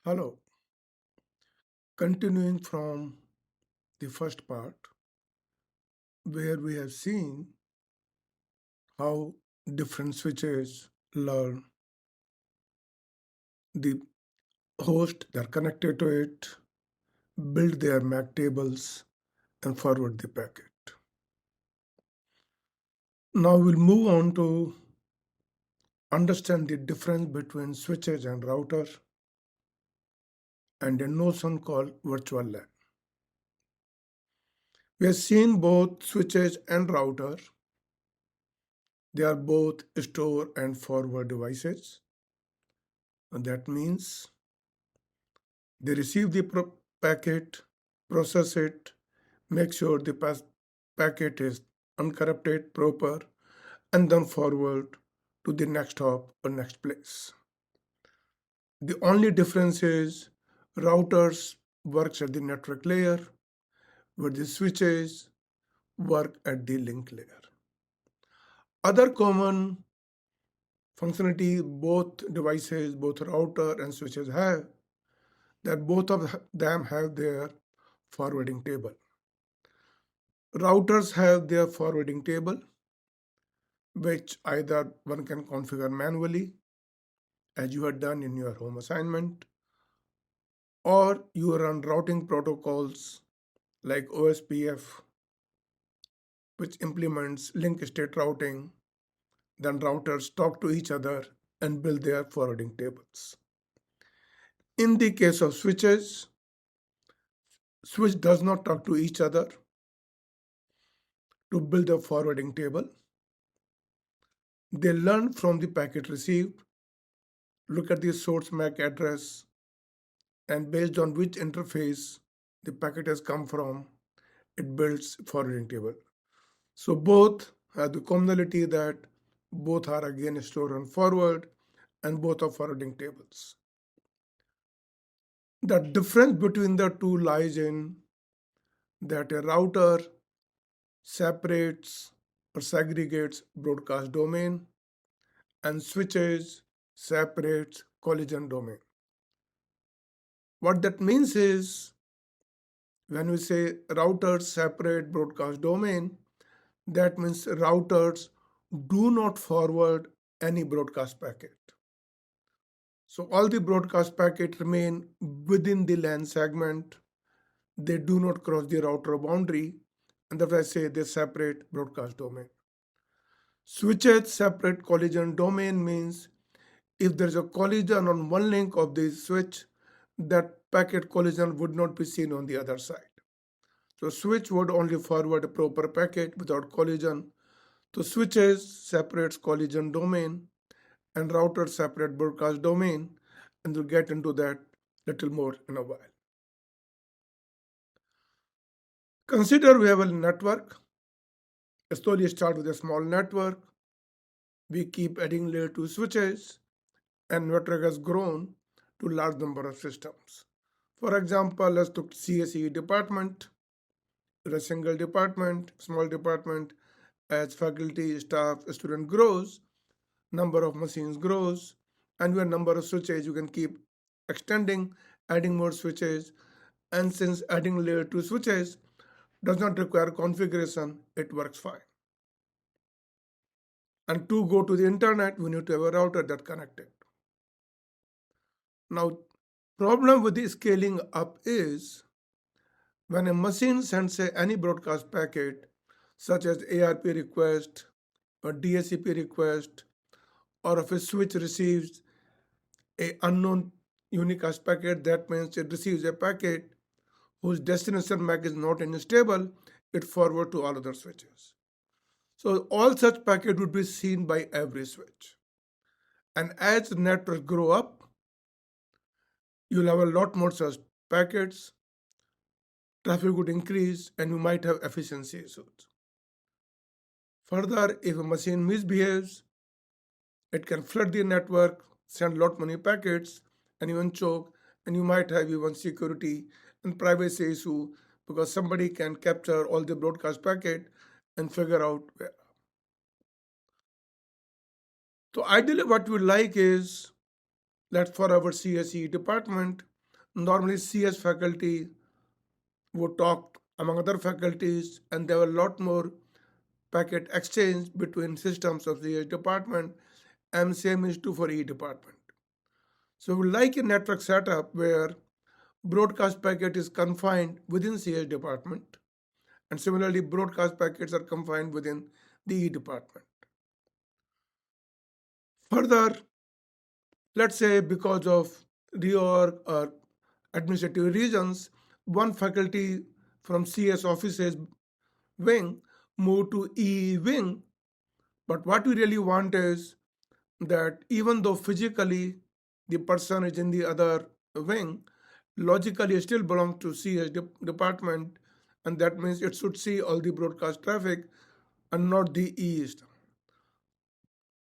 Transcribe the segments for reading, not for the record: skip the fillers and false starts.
Hello. Continuing from the first part, where we have seen how different switches learn the host that are connected to it, build their MAC tables, and forward the packet. Now we'll move on to understand the difference between switches and router and a notion called virtual LAN. We have seen both switches and router. They are both store and forward devices. And that means they receive the packet, process it, make sure the packet is uncorrupted, proper, and then forward to the next hop or next place. The only difference is routers works at the network layer, where the switches work at the link layer. Other common functionality both devices, both router and switches have, that both of them have their forwarding table. Routers have their forwarding table, which either one can configure manually, as you had done in your home assignment, or you run routing protocols like OSPF, which implements link state routing. Then routers talk to each other and build their forwarding tables. In the case of switches, switch does not talk to each other to build a forwarding table. They learn from the packet received, look at the source MAC address, and based on which interface the packet has come from, it builds forwarding table. So both have the commonality that both are again store and forward, and both are forwarding tables. The difference between the two lies in that a router separates or segregates broadcast domain and switches separates collision domain. What that means is when we say routers separate broadcast domain, that means routers do not forward any broadcast packet. So all the broadcast packet remain within the LAN segment. They do not cross the router boundary, and that's why I say they separate broadcast domain. Switches separate collision domain means if there's a collision on one link of the switch, that packet collision would not be seen on the other side. So switch would only forward a proper packet without collision. So switches separates collision domain and routers separate broadcast domain, and we'll get into that little more in a while. Consider we have a network. Slowly start with a small network. We keep adding layer 2 switches, and network has grown to large number of systems. For example, let's look CSE department. It's a single department, small department. As faculty, staff, student grows, number of machines grows, and your number of switches you can keep extending, adding more switches. And since adding layer 2 switches does not require configuration, it works fine. And to go to the internet, we need to have a router that connected. Now, problem with the scaling up is when a machine sends any broadcast packet, such as ARP request or DHCP request, or if a switch receives a unknown unicast packet, that means it receives a packet whose destination MAC is not unstable, it forward to all other switches. So all such packet would be seen by every switch. And as the network grow up, you'll have a lot more such packets, traffic would increase, and you might have efficiency issues. Further, if a machine misbehaves, it can flood the network, send lot many packets, and even choke, and you might have even security and privacy issue because somebody can capture all the broadcast packet and figure out where. So ideally what we like is that for our CSE department, Normally, CS faculty would talk among other faculties, and there were a lot more packet exchange between systems of the department, and same is true for E department. So, we like a network setup where broadcast packet is confined within CS department, and similarly, broadcast packets are confined within the E department. Further, let's say because of reorg or administrative reasons, one faculty from CS offices wing moved to E wing. But what we really want is that even though physically the person is in the other wing, logically it still belongs to CS department, and that means it should see all the broadcast traffic and not the E system.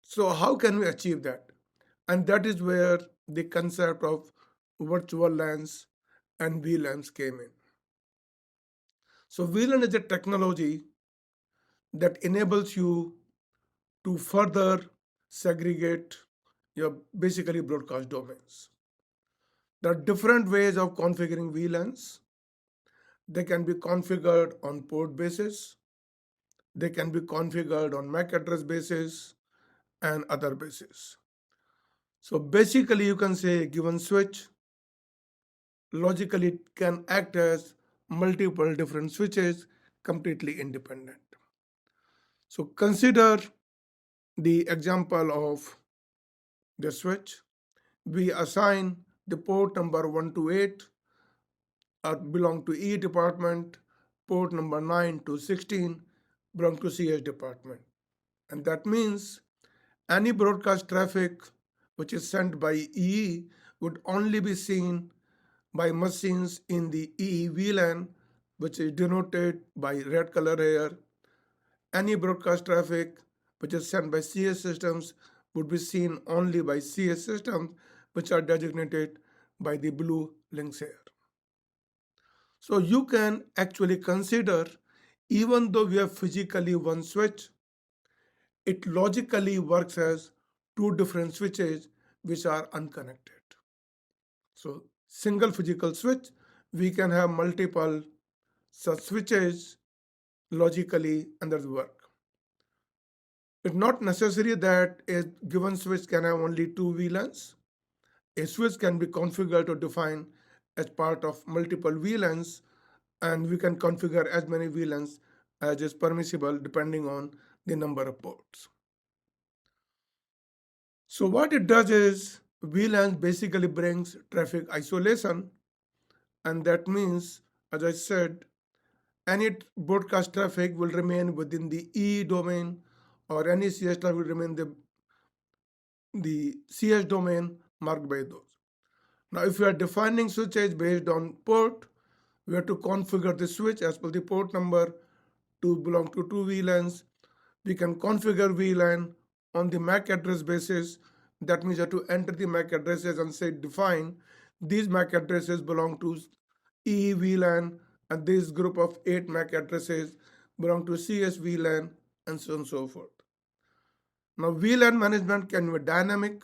So how can we achieve that? And that is where the concept of virtual LANs and VLANs came in. So VLAN is a technology that enables you to further segregate your basically broadcast domains. There are different ways of configuring VLANs. They can be configured on port basis, they can be configured on MAC address basis, and other basis. So basically, you can say a given switch logically it can act as multiple different switches completely independent. So consider the example of the switch. We assign the port number 128 belong to E department, port number 9 to 16 belong to CS department. And that means any broadcast traffic which is sent by EE would only be seen by machines in the EE VLAN, which is denoted by red color here. Any broadcast traffic which is sent by CS systems would be seen only by CS systems, which are designated by the blue links here. So you can actually consider, even though we have physically one switch, it logically works as two different switches which are unconnected. So single physical switch, we can have multiple such switches logically under the work. It's not necessary that a given switch can have only two VLANs. A switch can be configured or defined as part of multiple VLANs, and we can configure as many VLANs as is permissible depending on the number of ports. So what it does is VLANs basically brings traffic isolation, and that means, as I said, any broadcast traffic will remain within the E domain, or any CS traffic will remain the CS domain marked by those. Now, if we are defining switches based on port, we have to configure the switch as per the port number to belong to two VLANs. We can configure VLAN on the MAC address basis. That means you have to enter the MAC addresses and say define these MAC addresses belong to E VLAN, and this group of 8 MAC addresses belong to CS VLAN, and so on and so forth. Now VLAN management can be dynamic.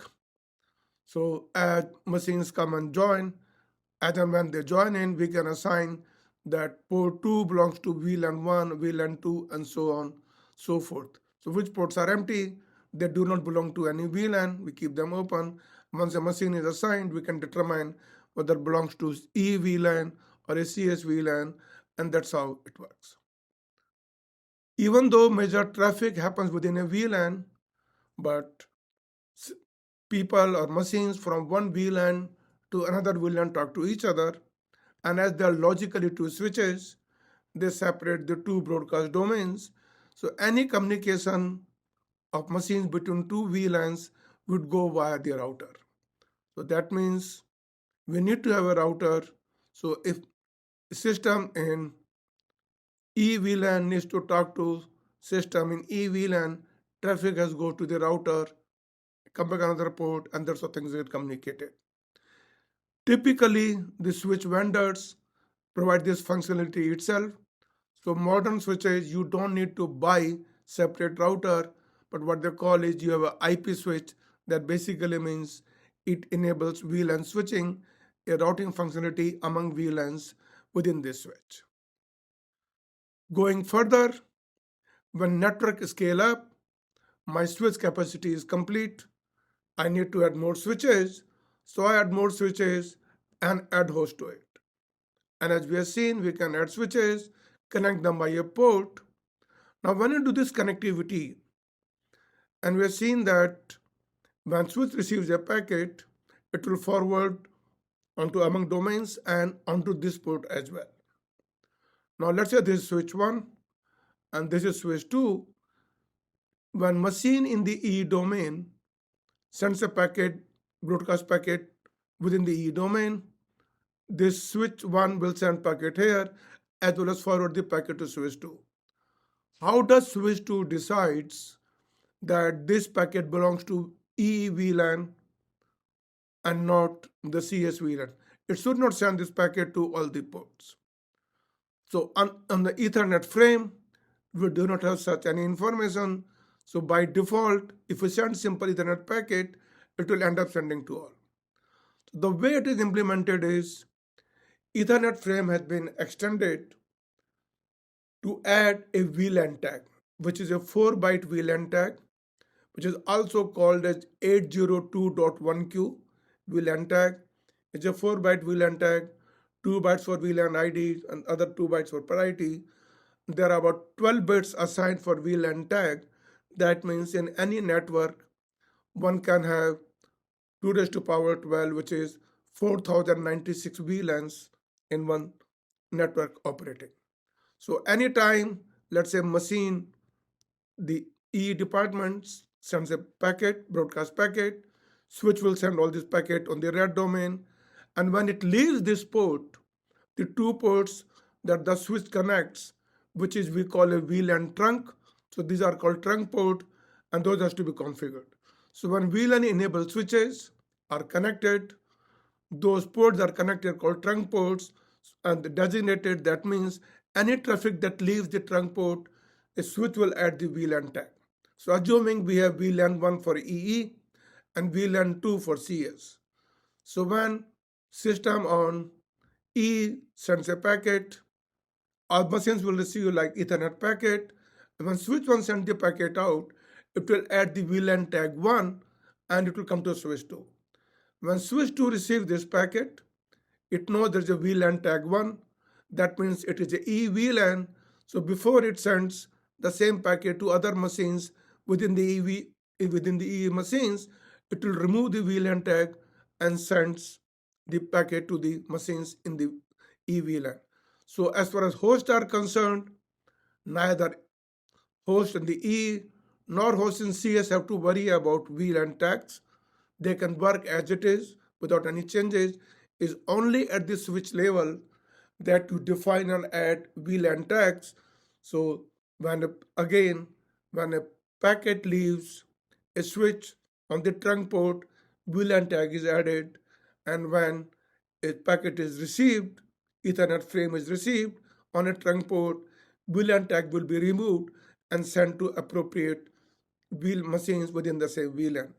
So as machines come and join, as and when they join in, we can assign that port 2 belongs to VLAN 1, VLAN 2, and so on, so forth. So which ports are empty, they do not belong to any VLAN, we keep them open. Once a machine is assigned, we can determine whether it belongs to E VLAN or a CS VLAN, and that's how it works. Even though major traffic happens within a VLAN, but people or machines from one VLAN to another VLAN talk to each other, and as they are logically two switches, they separate the two broadcast domains. So any communication of machines between two VLANs would go via the router. So that means we need to have a router. So if system in E VLAN needs to talk to system in E VLAN, traffic has go to the router, come back another port, and that's how things get communicated. Typically, the switch vendors provide this functionality itself. So modern switches, you don't need to buy separate router, but what they call is you have an IP switch that basically means it enables VLAN switching, a routing functionality among VLANs within this switch. Going further, when network scale up, my switch capacity is complete. I need to add more switches, so I add more switches and add host to it. And as we have seen, we can add switches, connect them by a port. Now when you do this connectivity, and we have seen that when switch receives a packet, it will forward onto among domains and onto this port as well. Now let's say this is switch 1 and this is switch 2. When machine in the E domain sends a packet, broadcast packet within the E domain, this switch 1 will send packet here as well as forward the packet to switch 2. How does switch 2 decides that this packet belongs to E VLAN and not the CS VLAN? It should not send this packet to all the ports. So on the Ethernet frame, we do not have such any information. So by default, if we send simple Ethernet packet, it will end up sending to all. So the way it is implemented is Ethernet frame has been extended to add a VLAN tag, which is a 4-byte VLAN tag, which is also called as 802.1q VLAN tag. It's a 4-byte VLAN tag, 2 bytes for VLAN ID and other 2 bytes for priority. There are about 12 bits assigned for VLAN tag. That means in any network, one can have 2 raised to power 12, which is 4096 VLANs in one network operating. So anytime, let's say machine, the E department sends a packet, broadcast packet, switch will send all this packet on the red domain, and when it leaves this port, the 2 ports that the switch connects, which is we call a VLAN trunk. So these are called trunk port, and those has to be configured. So when VLAN enabled switches are connected, those ports are connected called trunk ports and designated. That means any traffic that leaves the trunk port, a switch will add the VLAN tag. So assuming we have VLAN 1 for EE and VLAN 2 for CS. So when system on E sends a packet, all machines will receive like Ethernet packet. And when switch 1 sends the packet out, it will add the VLAN tag 1 and it will come to switch 2. When switch 2 receives this packet, it knows there's a VLAN tag 1. That means it is a E VLAN. So before it sends the same packet to other machines within the E machines, it will remove the VLAN tag and sends the packet to the machines in the E VLAN. So as far as hosts are concerned, neither host in the E nor host in CS have to worry about VLAN tags. They can work as it is without any changes. Is only at the switch level that you define and add VLAN tags. So when a packet leaves a switch on the trunk port, VLAN tag is added, and when a packet is received, Ethernet frame is received on a trunk port, VLAN tag will be removed and sent to appropriate machines within the same VLAN.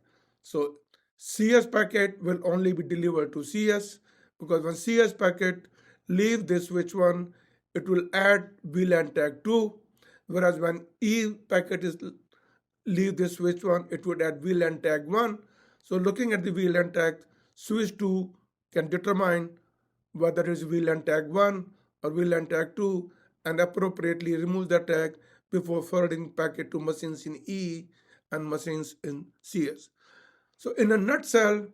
So CS packet will only be delivered to CS, because when CS packet leaves this switch 1, it will add VLAN tag 2, whereas when E packet is leave this switch 1, it would add VLAN tag 1. So looking at the VLAN tag, switch 2 can determine whether it is VLAN tag 1 or VLAN tag 2 and appropriately remove the tag before forwarding packet to machines in E and machines in CS. So in a nutshell,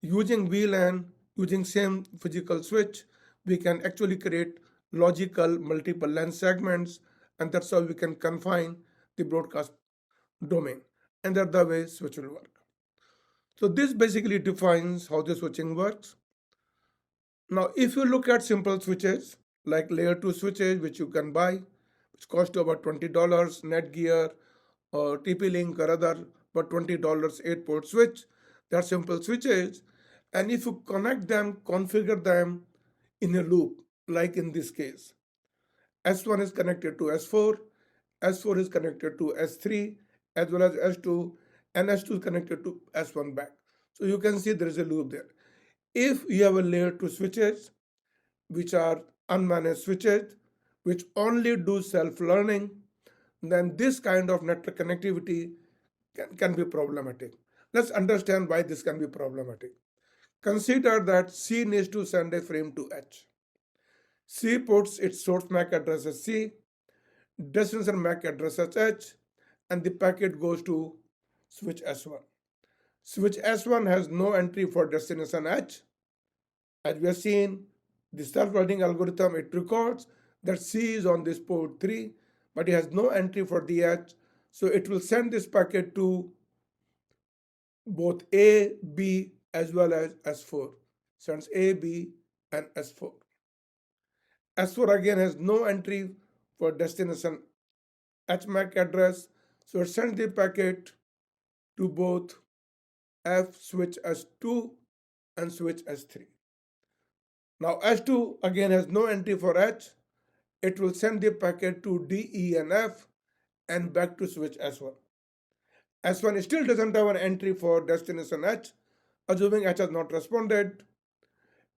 using VLAN, using same physical switch, we can actually create logical multiple LAN segments, and that's how we can confine the broadcast domain. And that's the way switch will work. So this basically defines how the switching works. Now, if you look at simple switches, like layer 2 switches, which you can buy, which cost about $20, Netgear or TP-Link or other, but $20 8-port switch, they're simple switches. And if you connect them, configure them in a loop, like in this case, S1 is connected to S4, S4 is connected to S3, as well as S2, and S2 is connected to S1 back. So you can see there is a loop there. If you have a layer 2 switches, which are unmanaged switches, which only do self-learning, then this kind of network connectivity can be problematic. Let's understand why this can be problematic. Consider that C needs to send a frame to H. C puts its source MAC address as C, destination MAC address as H, and the packet goes to switch S1. Switch S1 has no entry for destination H. As we have seen, the self-learning algorithm, it records that C is on this port 3, but it has no entry for the H, so it will send this packet to both A, B, as well as S4. Sends A, B, and S4. S4 again has no entry for destination HMAC address, so it sends the packet to both F switch S2 and switch S3. Now S2 again has no entry for H. It will send the packet to D, E, and F and back to switch S1. S1 still doesn't have an entry for destination H. Assuming H has not responded,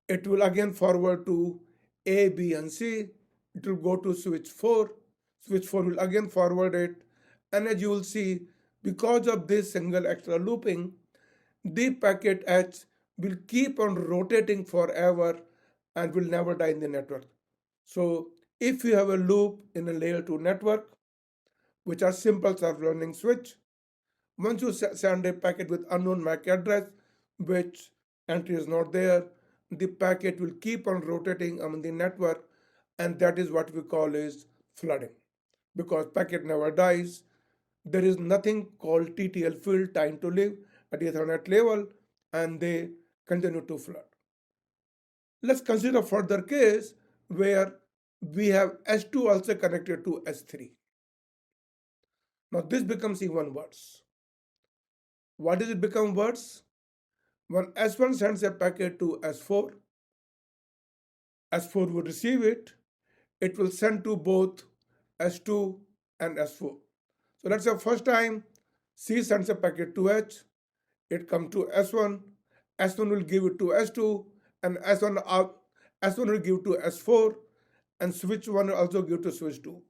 it will again forward to A, B, and C. It will go to switch 4. Switch 4 will again forward it. And as you will see, because of this single extra looping, the packet H will keep on rotating forever and will never die in the network. So if you have a loop in a layer 2 network, which are simple self-learning switch, once you send a packet with unknown MAC address, which entry is not there, the packet will keep on rotating on the network, and that is what we call is flooding. Because packet never dies, there is nothing called TTL field, time to live, at Ethernet level, and they continue to flood. Let's consider further case where we have S2 also connected to S3. Now this becomes even worse. Why does it become worse? When S1 sends a packet to S4, S4 will receive it. It will send to both S2 and S4. So let's say first time C sends a packet to H, it comes to S1, S1 will give it to S2, and S1 will give to S4, and switch 1 will also give to switch 2.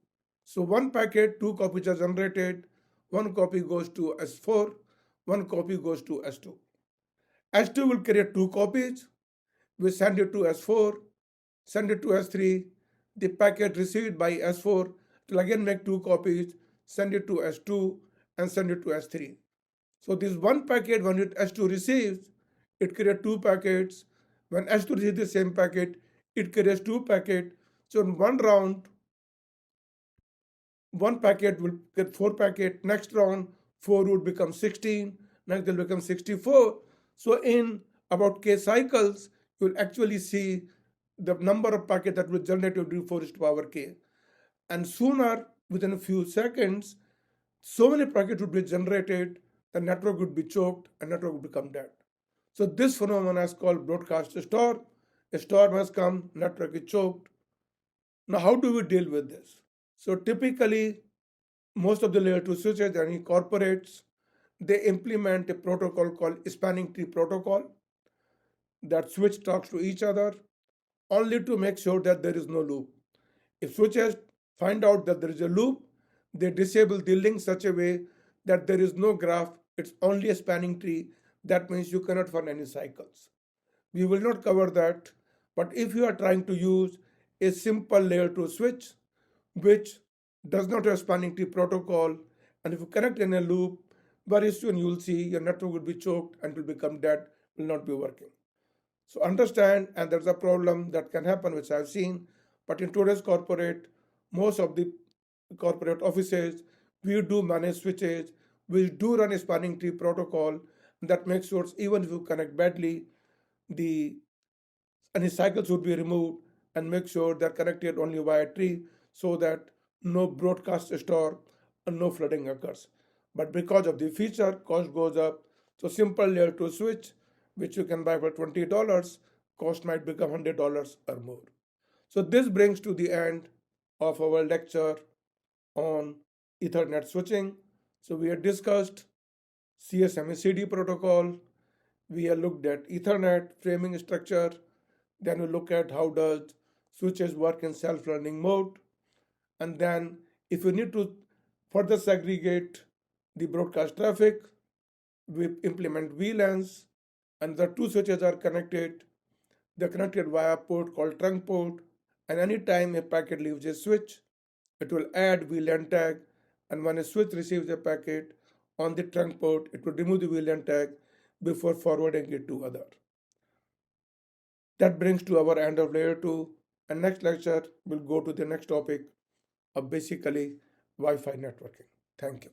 So one packet, 2 copies are generated, 1 copy goes to S4, 1 copy goes to S2. S2 will create 2 copies, we send it to S4, send it to S3, the packet received by S4 will again make 2 copies, send it to S2, and send it to S3. So this one packet, when S2 receives, it creates 2 packets. When S2 receives the same packet, it creates 2 packets. So in one round, one packet will get 4 packets. Next round, 4 would become 16. Next, they'll become 64. So in about k cycles, you'll actually see the number of packets that will generate during 4 to the power k. And sooner, within a few seconds, so many packets would be generated, the network would be choked, and network would become dead. So this phenomenon is called broadcast storm. A storm has come, network is choked. Now how do we deal with this? So typically, most of the layer 2 switches and corporates, they implement a protocol called spanning tree protocol. That switch talks to each other only to make sure that there is no loop. If switches find out that there is a loop, they disable the link such a way that there is no graph, it's only a spanning tree. That means you cannot run any cycles. We will not cover that, but if you are trying to use a simple layer 2 switch, which does not have spanning tree protocol, and if you connect in a loop, very soon you will see your network will be choked and will become dead, will not be working. So understand, and there's a problem that can happen, which I've seen, but in today's corporate, most of the corporate offices, we do manage switches, we do run a spanning tree protocol that makes sure even if you connect badly, the any cycles would be removed and make sure they're connected only via tree so that no broadcast storm and no flooding occurs. But because of the feature, cost goes up. So simple layer 2 switch, which you can buy for $20, cost might become $100 or more. So this brings to the end of our lecture on Ethernet switching. So we have discussed CSMACD protocol, We have looked at Ethernet framing structure. Then we look at how does switches work in self-learning mode. And then if you need to further segregate the broadcast traffic, we implement VLANs, and the two switches are connected. They're connected via a port called trunk port, and anytime a packet leaves a switch, it will add VLAN tag, and when a switch receives a packet on the trunk port, it will remove the VLAN tag before forwarding it to other. That brings to our end of layer 2, and next lecture we'll go to the next topic of basically Wi-Fi networking. Thank you.